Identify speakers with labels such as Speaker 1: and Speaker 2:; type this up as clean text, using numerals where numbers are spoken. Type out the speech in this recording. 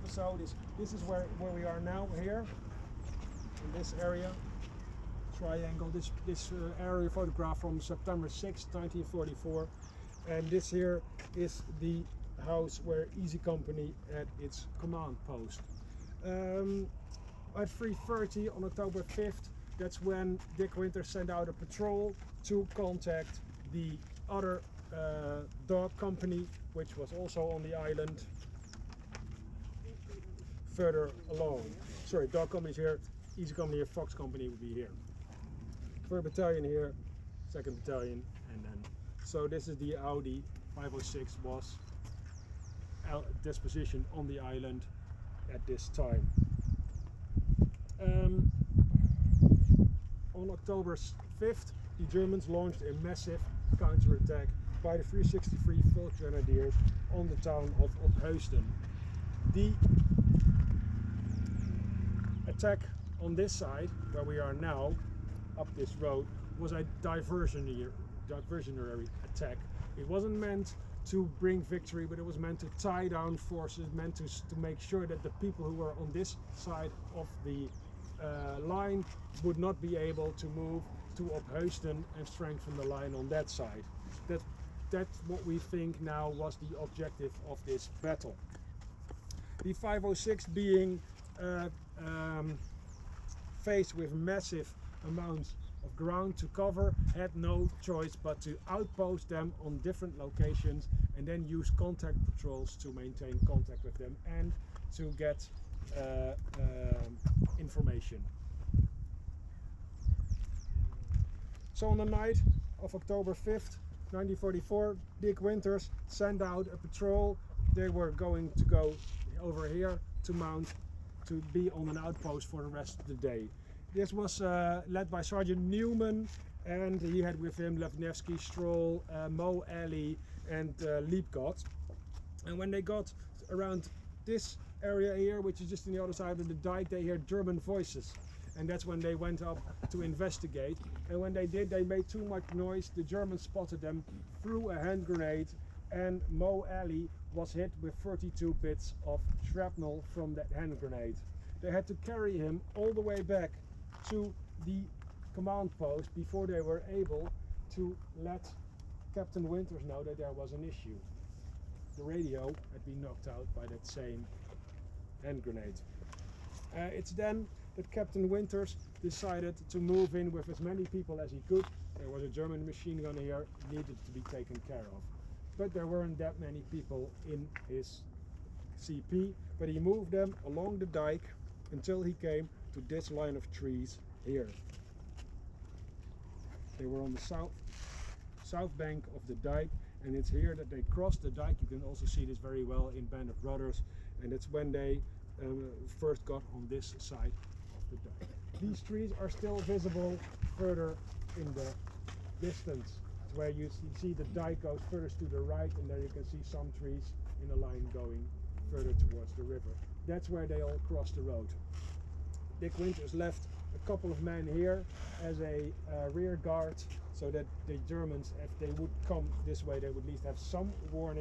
Speaker 1: episode is this is where we are now here in this area triangle. This area photograph from September 6, 1944, and this here is the house where Easy Company had its command post. At 3:30 on October 5th, that's when Dick Winters sent out a patrol to contact the other dog company, which was also on the island further along. Sorry, dog company's here, Easy Company here, Fox Company would be here. 3rd Battalion here, 2nd Battalion, and then so this is the Audi 506 was dispositioned on the island at this time. On October 5th, the Germans launched a massive counterattack by the 363 Volksgrenadiers on the town of Opheusden. The attack on this side, where we are now, up this road, was a diversionary attack. It wasn't meant to bring victory, but it was meant to tie down forces, meant to make sure that the people who were on this side of the line would not be able to move to Opheusden and strengthen the line on that side. That's what we think now was the objective of this battle. The 506 being faced with massive amounts of ground to cover, had no choice but to outpost them on different locations and then use contact patrols to maintain contact with them and to get information. So on the night of October 5th, 1944, Dick Winters sent out a patrol. They were going to go over here to be on an outpost for the rest of the day. This was led by Sergeant Newman, and he had with him Levnevsky, Stroll, Mo Ali, and Liebgott. And when they got around this area here, which is just on the other side of the dike, they heard German voices. And that's when they went up to investigate. And when they did, they made too much noise. The Germans spotted them, threw a hand grenade, and Mo Ali was hit with 32 bits of shrapnel from that hand grenade. They had to carry him all the way back to the command post before they were able to let Captain Winters know that there was an issue. The radio had been knocked out by that same hand grenade. It's then that Captain Winters decided to move in with as many people as he could. There was a German machine gun here, needed to be taken care of. But there weren't that many people in his CP, but he moved them along the dike until he came to this line of trees here. They were on the south bank of the dike, and it's here that they crossed the dike. You can also see this very well in Band of Brothers, and it's when they first got on this side of the dike. These trees are still visible further in the distance, where you see the dike goes furthest to the right, and there you can see some trees in a line going further towards the river. That's where they all crossed the road. Dick Winters left a couple of men here as a rear guard, so that the Germans, if they would come this way, they would at least have some warning